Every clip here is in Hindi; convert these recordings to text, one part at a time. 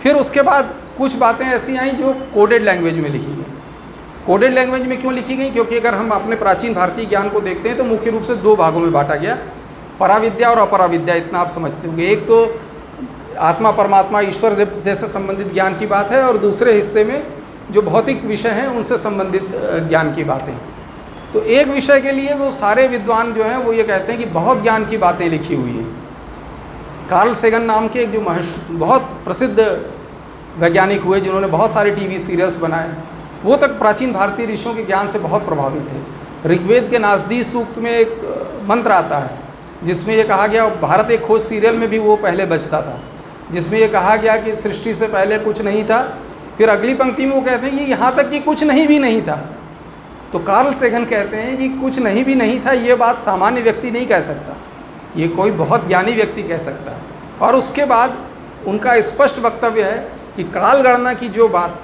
फिर उसके बाद कुछ बातें ऐसी आई जो कोडेड लैंग्वेज में लिखी गई। कोडेड लैंग्वेज में क्यों लिखी गई? क्योंकि अगर हम अपने प्राचीन भारतीय ज्ञान को देखते हैं तो मुख्य रूप से दो भागों में बांटा गया, पराविद्या और अपराविद्या। इतना आप समझते होंगे। एक तो आत्मा परमात्मा ईश्वर जैसे संबंधित ज्ञान की बात है, और दूसरे हिस्से में जो भौतिक विषय हैं उनसे संबंधित ज्ञान की बातें। तो एक विषय के लिए जो सारे विद्वान जो हैं वो ये कहते हैं कि बहुत ज्ञान की बातें लिखी हुई हैं। कार्ल सेगन नाम के एक जो बहुत प्रसिद्ध वैज्ञानिक हुए जिन्होंने बहुत सारे टीवी सीरियल्स बनाए, वो तक प्राचीन भारतीय ऋषियों के ज्ञान से बहुत प्रभावित थे। ऋग्वेद के नासदी सूक्त में एक मंत्र आता है जिसमें ये कहा गया, भारत एक खोज सीरियल में भी वो पहले बजता था, जिसमें ये कहा गया कि सृष्टि से पहले कुछ नहीं था। फिर अगली पंक्ति में वो कहते हैं कि यहाँ तक कि कुछ नहीं भी नहीं था। तो कार्ल सेगन कहते हैं कि कुछ नहीं भी नहीं था, ये बात सामान्य व्यक्ति नहीं कह सकता, ये कोई बहुत ज्ञानी व्यक्ति कह सकता है। और उसके बाद उनका स्पष्ट वक्तव्य है कि काल गणना की जो बात,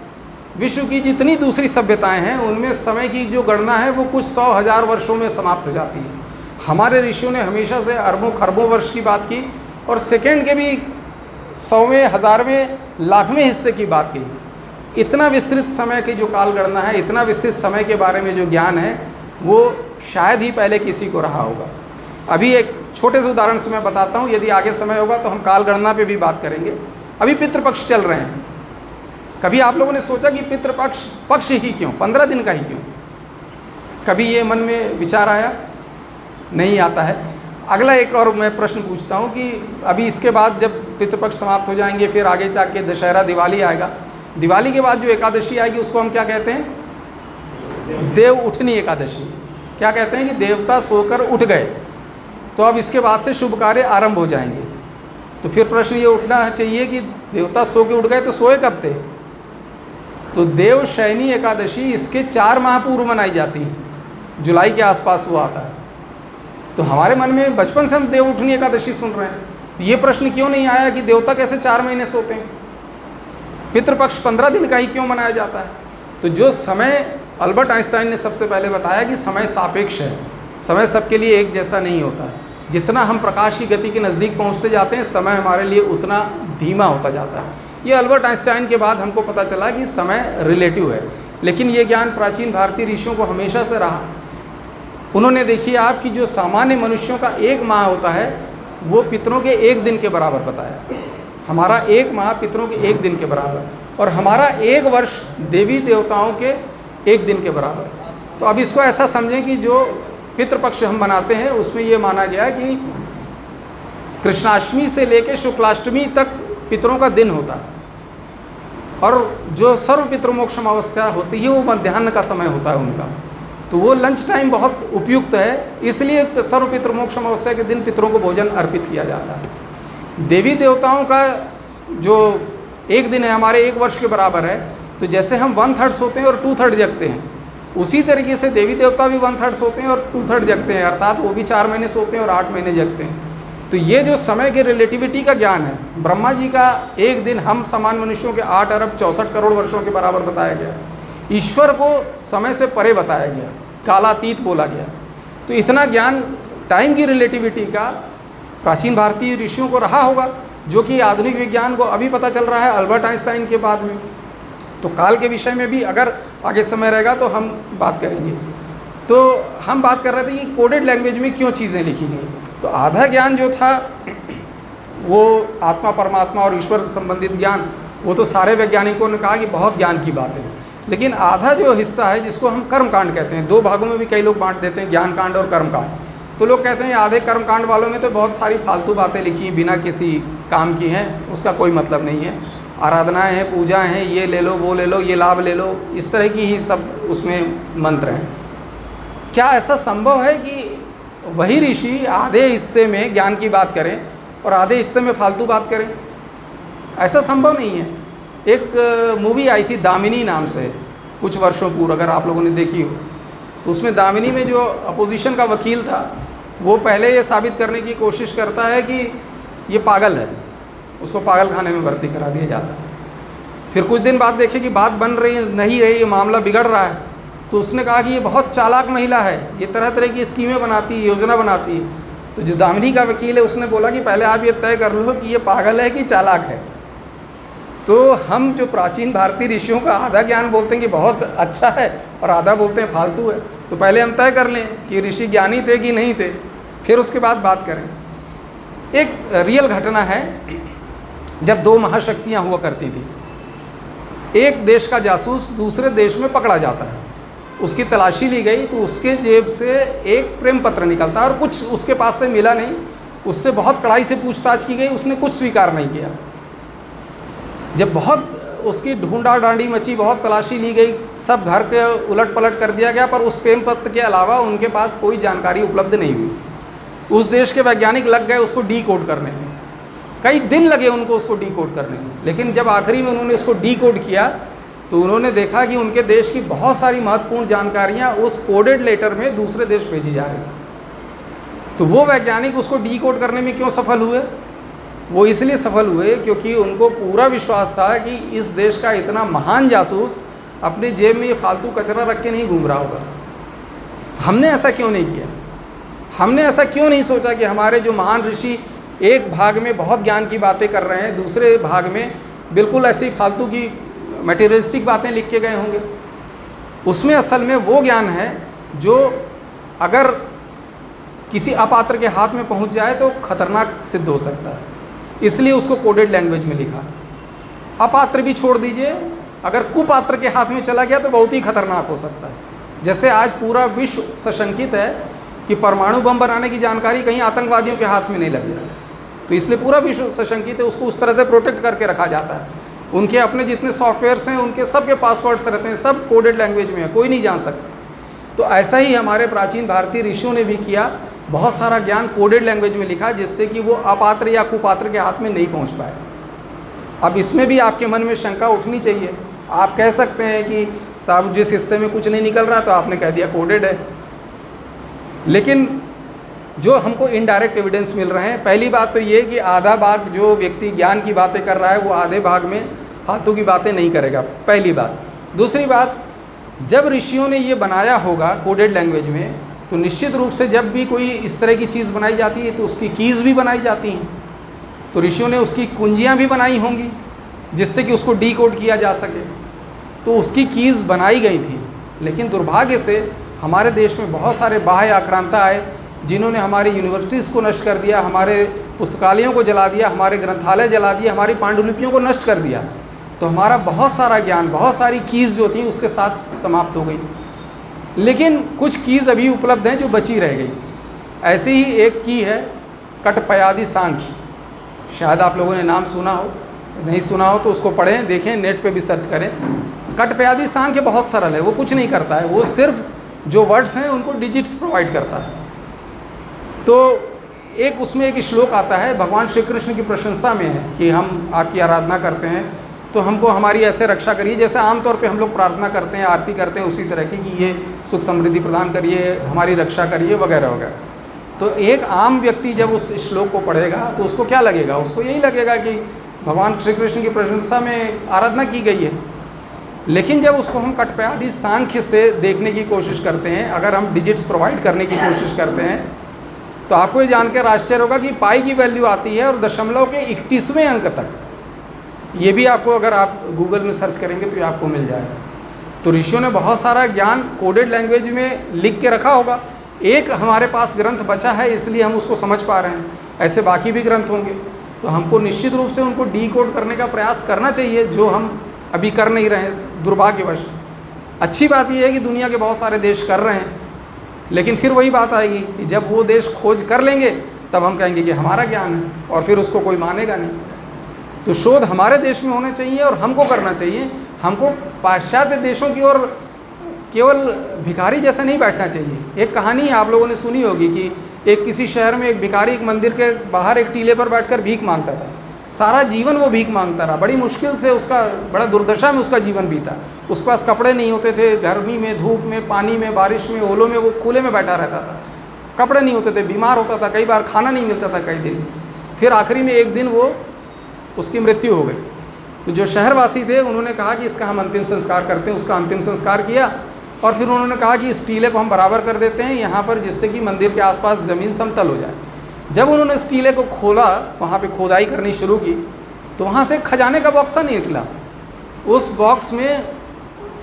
विश्व की जितनी दूसरी सभ्यताएं हैं उनमें समय की जो गणना है वो कुछ 100,000 वर्षों में समाप्त हो जाती है। हमारे ऋषियों ने हमेशा से अरबों खरबों वर्ष की बात की, और सेकंड के भी 100वें, 1000वें, लाखवें हिस्से की बात की। इतना विस्तृत समय की जो काल गणना है, इतना विस्तृत समय के बारे में जो ज्ञान है, वो शायद ही पहले किसी को रहा होगा। अभी एक छोटे से उदाहरण से मैं बताता हूँ, यदि आगे समय होगा तो हम काल गणना पे भी बात करेंगे। अभी पितृपक्ष चल रहे हैं। कभी आप लोगों ने सोचा कि पितृपक्ष पक्ष ही क्यों, 15 दिन का ही क्यों? कभी ये मन में विचार आया? नहीं आता है। अगला एक और मैं प्रश्न पूछता हूँ कि अभी इसके बाद जब पितृपक्ष समाप्त हो जाएंगे, फिर आगे जाके दशहरा, दिवाली आएगा। दिवाली के बाद जो एकादशी आएगी उसको हम क्या कहते हैं? देव उठनी एकादशी। क्या कहते हैं? कि देवता सोकर उठ गए, तो अब इसके बाद से शुभ कार्य आरंभ हो जाएंगे। तो फिर प्रश्न ये उठना चाहिए कि देवता सो के उठ गए तो सोए कब थे? तो देव शयनी एकादशी इसके 4 माह पूर्व मनाई जाती है, जुलाई के आसपास वो आता है। तो हमारे मन में बचपन से हम देव उठनी एकादशी सुन रहे हैं, तो ये प्रश्न क्यों नहीं आया कि देवता कैसे 4 महीने सोते हैं? पितृपक्ष 15 दिन का ही क्यों मनाया जाता है? तो जो समय, अल्बर्ट आइंस्टाइन ने सबसे पहले बताया कि समय सापेक्ष है, समय सबके लिए एक जैसा नहीं होता है। जितना हम प्रकाश की गति के नज़दीक पहुंचते जाते हैं, समय हमारे लिए उतना धीमा होता जाता है। ये अल्बर्ट आइंस्टाइन के बाद हमको पता चला कि समय रिलेटिव है, लेकिन ये ज्ञान प्राचीन भारतीय ऋषियों को हमेशा से रहा। उन्होंने, देखिए आप, कि जो सामान्य मनुष्यों का 1 माह होता है वो पितरों के 1 दिन के बराबर बताया। हमारा 1 माह पितरों के 1 दिन के बराबर, और हमारा 1 वर्ष देवी देवताओं के 1 दिन के बराबर। तो अब इसको ऐसा समझें कि जो पितृपक्ष हम मनाते हैं उसमें ये माना गया कि कृष्णाष्टमी से लेकर शुक्लाष्टमी तक पितरों का दिन होता है, और जो सर्व पितृमोक्ष अमावस्या होती है वो मध्याह्न का समय होता है उनका। तो वो लंच टाइम बहुत उपयुक्त है, इसलिए सर्व पितृमोक्ष अमावस्या के दिन पितरों को भोजन अर्पित किया जाता है। देवी देवताओं का जो 1 दिन है हमारे 1 वर्ष के बराबर है। तो जैसे हम 1/3 सोते हैं और 2/3 जगते हैं, उसी तरीके से देवी देवता भी 1/3 सोते हैं और 2/3 जगते हैं, अर्थात वो भी 4 महीने सोते हैं और 8 महीने जगते हैं। तो ये जो समय के रिलेटिविटी का ज्ञान है, ब्रह्मा जी का 1 दिन हम सामान्य मनुष्यों के 8 अरब 64 करोड़ वर्षों के बराबर बताया गया। ईश्वर को समय से परे बताया गया, कालातीत बोला गया। तो इतना ज्ञान टाइम की रिलेटिविटी का प्राचीन भारतीय ऋषियों को रहा होगा, जो कि आधुनिक विज्ञान को अभी पता चल रहा है अल्बर्ट आइंस्टाइन के बाद में। तो काल के विषय में भी अगर आगे समय रहेगा तो हम बात करेंगे। तो हम बात कर रहे थे कि कोडेड लैंग्वेज में क्यों चीज़ें लिखी गई। तो आधा ज्ञान जो था वो आत्मा परमात्मा और ईश्वर से संबंधित ज्ञान, वो तो सारे वैज्ञानिकों ने कहा कि बहुत ज्ञान की बात है। लेकिन आधा जो हिस्सा है जिसको हम कर्मकांड कहते हैं, 2 भागों में भी कई लोग बांट देते हैं, ज्ञान कांड और कर्मकांड। तो लोग कहते हैं आधे कर्मकांड वालों में तो बहुत सारी फालतू बातें लिखी बिना किसी काम की हैं, उसका कोई मतलब नहीं है। आराधनाएं हैं, पूजाएं हैं, ये ले लो, वो ले लो, ये लाभ ले लो, इस तरह की ही सब उसमें मंत्र हैं। क्या ऐसा संभव है कि वही ऋषि आधे हिस्से में ज्ञान की बात करें और आधे हिस्से में फालतू बात करें? ऐसा संभव नहीं है। एक मूवी आई थी दामिनी नाम से कुछ वर्षों पूर्व, अगर आप लोगों ने देखी हो, तो उसमें दामिनी में जो अपोजिशन का वकील था वो पहले ये साबित करने की कोशिश करता है कि ये पागल है, उसको पागल खाने में भर्ती करा दिया जाता है। फिर कुछ दिन बाद देखे कि बात बन रही नहीं रही, ये मामला बिगड़ रहा है, तो उसने कहा कि ये बहुत चालाक महिला है, ये तरह तरह की स्कीमें बनाती है, योजना बनाती है। तो जो दामिनी का वकील है उसने बोला कि पहले आप ये तय कर लो कि ये पागल है कि चालाक है। तो हम जो प्राचीन भारतीय ऋषियों का आधा ज्ञान बोलते हैं कि बहुत अच्छा है और आधा बोलते हैं फालतू है, तो पहले हम तय कर लें कि ऋषि ज्ञानी थे कि नहीं थे, फिर उसके बाद बात करें। एक रियल घटना है, जब दो महाशक्तियाँ हुआ करती थी, एक देश का जासूस दूसरे देश में पकड़ा जाता है, उसकी तलाशी ली गई तो उसके जेब से एक प्रेम पत्र निकलता है और कुछ उसके पास से मिला नहीं, उससे बहुत कड़ाई से पूछताछ की गई, उसने कुछ स्वीकार नहीं किया। जब बहुत उसकी ढूंढा डांडी मची, बहुत तलाशी ली गई, सब घर के उलट पलट कर दिया गया, पर उस प्रेम पत्र के अलावा उनके पास कोई जानकारी उपलब्ध नहीं हुई। उस देश के वैज्ञानिक लग गए उसको डीकोड करने में, कई दिन लगे उनको उसको डीकोड करने में, लेकिन जब आखिरी में उन्होंने उसको डीकोड किया तो उन्होंने देखा कि उनके देश की बहुत सारी महत्वपूर्ण जानकारियाँ उस कोडेड लेटर में दूसरे देश भेजी जा रही थी। तो वो वैज्ञानिक उसको डीकोड करने में क्यों सफल हुए? वो इसलिए सफल हुए क्योंकि उनको पूरा विश्वास था कि इस देश का इतना महान जासूस अपने जेब में ये फालतू कचरा रख के नहीं घूम रहा होगा। हमने ऐसा क्यों नहीं किया? हमने ऐसा क्यों नहीं सोचा कि हमारे जो महान ऋषि एक भाग में बहुत ज्ञान की बातें कर रहे हैं, दूसरे भाग में बिल्कुल ऐसी फालतू की मटेरियलिस्टिक बातें लिख के गए होंगे? उसमें असल में वो ज्ञान है जो अगर किसी अपात्र के हाथ में पहुंच जाए तो खतरनाक सिद्ध हो सकता है, इसलिए उसको कोडेड लैंग्वेज में लिखा। अपात्र भी छोड़ दीजिए, अगर कुपात्र के हाथ में चला गया तो बहुत ही खतरनाक हो सकता है। जैसे आज पूरा विश्व सशंकित है कि परमाणु बम बनाने की जानकारी कहीं आतंकवादियों के हाथ में नहीं लग जाए, तो इसलिए पूरा विश्व सशंकित है, उसको उस तरह से प्रोटेक्ट करके रखा जाता है। उनके अपने जितने सॉफ्टवेयर्स हैं उनके सबके पासवर्ड्स रहते हैं, सब कोडेड लैंग्वेज में है, कोई नहीं जान सकता। तो ऐसा ही हमारे प्राचीन भारतीय ऋषियों ने भी किया, बहुत सारा ज्ञान कोडेड लैंग्वेज में लिखा जिससे कि वो अपात्र या कुपात्र के हाथ में नहीं पहुंच पाए। अब इसमें भी आपके मन में शंका उठनी चाहिए। आप कह सकते हैं कि साहब जिस हिस्से में कुछ नहीं निकल रहा तो आपने कह दिया कोडेड है, लेकिन जो हमको इनडायरेक्ट एविडेंस मिल रहे हैं, पहली बात तो ये कि आधा भाग जो व्यक्ति ज्ञान की बातें कर रहा है वो आधे भाग में फालतू की बातें नहीं करेगा, पहली बात। दूसरी बात, जब ऋषियों ने ये बनाया होगा कोडेड लैंग्वेज में, तो निश्चित रूप से जब भी कोई इस तरह की चीज़ बनाई जाती है तो उसकी कीज़ भी बनाई जाती हैं, तो ऋषियों ने उसकी कुंजियाँ भी बनाई होंगी जिससे कि उसको डीकोड किया जा सके, तो उसकी कीज़ बनाई गई थी। लेकिन दुर्भाग्य से हमारे देश में बहुत सारे बाह्य आक्रांता आए जिन्होंने हमारी यूनिवर्सिटीज़ को नष्ट कर दिया, हमारे पुस्तकालयों को जला दिया, हमारे ग्रंथालय जला दिए, हमारी पांडुलिपियों को नष्ट कर दिया। तो हमारा बहुत सारा ज्ञान, बहुत सारी कीज़ जो थी उसके साथ समाप्त हो गई। लेकिन कुछ कीज़ अभी उपलब्ध हैं जो बची रह गई। ऐसे ही एक की है कटपयादि सांख्य, शायद आप लोगों ने नाम सुना हो, नहीं सुना हो तो उसको पढ़ें, देखें, नेट पे भी सर्च करें। कटपयादि सांख्य बहुत सरल है, वो कुछ नहीं करता है, वो सिर्फ जो वर्ड्स हैं उनको डिजिट्स प्रोवाइड करता है। तो एक उसमें एक श्लोक आता है, भगवान श्री कृष्ण की प्रशंसा में है कि हम आपकी आराधना करते हैं तो हमको हमारी ऐसे रक्षा करिए जैसे आमतौर पे हम लोग प्रार्थना करते हैं, आरती करते हैं, उसी तरह की कि ये सुख समृद्धि प्रदान करिए, हमारी रक्षा करिए, वगैरह वगैरह। तो एक आम व्यक्ति जब उस श्लोक को पढ़ेगा तो उसको क्या लगेगा? उसको यही लगेगा कि भगवान श्री कृष्ण की प्रशंसा में आराधना की गई है। लेकिन जब उसको हम कटपयादि सांख्य से देखने की कोशिश करते हैं, अगर हम डिजिट्स प्रोवाइड करने की कोशिश करते हैं, तो आपको ये जानकर आश्चर्य होगा कि पाई की वैल्यू आती है और दशमलव के 31वें अंक तक। ये भी आपको अगर आप गूगल में सर्च करेंगे तो ये आपको मिल जाएगा। तो ऋषियों ने बहुत सारा ज्ञान कोडेड लैंग्वेज में लिख के रखा होगा। एक हमारे पास ग्रंथ बचा है इसलिए हम उसको समझ पा रहे हैं, ऐसे बाकी भी ग्रंथ होंगे। तो हमको निश्चित रूप से उनको डीकोड करने का प्रयास करना चाहिए, जो हम अभी कर नहीं रहे हैं दुर्भाग्यवश। अच्छी बात यह है कि दुनिया के बहुत सारे देश कर रहे हैं, लेकिन फिर वही बात आएगी कि जब वो देश खोज कर लेंगे तब हम कहेंगे कि हमारा ज्ञान है, और फिर उसको कोई मानेगा नहीं। तो शोध हमारे देश में होने चाहिए और हमको करना चाहिए। हमको पाश्चात्य देशों की ओर केवल भिखारी जैसा नहीं बैठना चाहिए। एक कहानी आप लोगों ने सुनी होगी कि एक किसी शहर में एक भिखारी एक मंदिर के बाहर एक टीले पर बैठकर भीख मांगता था। सारा जीवन वो भीख मांगता रहा, बड़ी मुश्किल से उसका, बड़ा दुर्दशा में उसका जीवन बीता। उसके पास कपड़े नहीं होते थे, गर्मी में, धूप में, पानी में, बारिश में, ओलों में वो खुले में बैठा रहता था। कपड़े नहीं होते थे, बीमार होता था, कई बार खाना नहीं मिलता था कई दिन। फिर आखिरी में एक दिन वो उसकी मृत्यु हो गई। तो जो शहरवासी थे उन्होंने कहा कि इसका हम अंतिम संस्कार करते हैं। उसका अंतिम संस्कार किया और फिर उन्होंने कहा कि इस टीले को हम बराबर कर देते हैं यहाँ पर, जिससे कि मंदिर के आसपास ज़मीन समतल हो जाए। जब उन्होंने इस टीले को खोला, वहाँ पे खोदाई करनी शुरू की, तो वहाँ से खजाने का बॉक्स नहीं निकला। उस बॉक्स में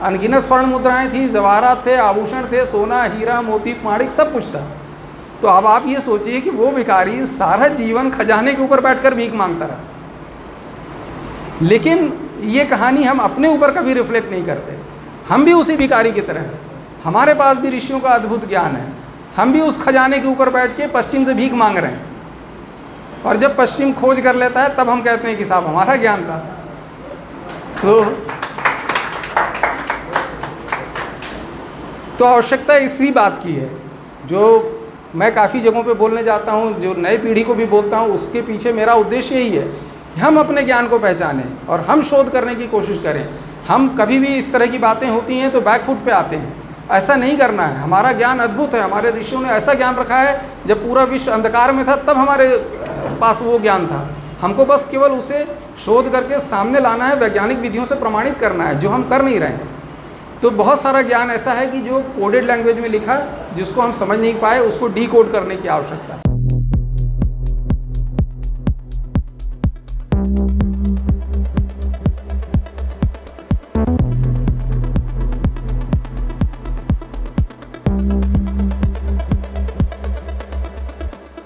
अनगिनत स्वर्ण मुद्राएं थी, जवाहरात थे, आभूषण थे, सोना, हीरा, मोती, माणिक, सब कुछ था। तो अब आप ये सोचिए कि वो भिखारी सारा जीवन खजाने के ऊपर बैठकर भीख मांगता रहा, लेकिन ये कहानी हम अपने ऊपर कभी रिफ्लेक्ट नहीं करते। हम भी उसी भिखारी की तरह हैं, हमारे पास भी ऋषियों का अद्भुत ज्ञान है, हम भी उस खजाने के ऊपर बैठ के पश्चिम से भीख मांग रहे हैं, और जब पश्चिम खोज कर लेता है तब हम कहते हैं कि साहब हमारा ज्ञान था। तो आवश्यकता इसी बात की है, जो मैं काफ़ी जगहों पे बोलने जाता हूँ, जो नई पीढ़ी को भी बोलता हूँ, उसके पीछे मेरा उद्देश्य यही है कि हम अपने ज्ञान को पहचानें और हम शोध करने की कोशिश करें। हम कभी भी इस तरह की बातें होती हैं तो बैकफुट पे आते हैं, ऐसा नहीं करना है। हमारा ज्ञान अद्भुत है, हमारे ऋषियों ने ऐसा ज्ञान रखा है, जब पूरा विश्व अंधकार में था तब हमारे पास वो ज्ञान था। हमको बस केवल उसे शोध करके सामने लाना है, वैज्ञानिक विधियों से प्रमाणित करना है, जो हम कर नहीं रहे हैं। तो बहुत सारा ज्ञान ऐसा है कि जो कोडेड लैंग्वेज में लिखा, जिसको हम समझ नहीं पाए, उसको डीकोड करने की आवश्यकता है।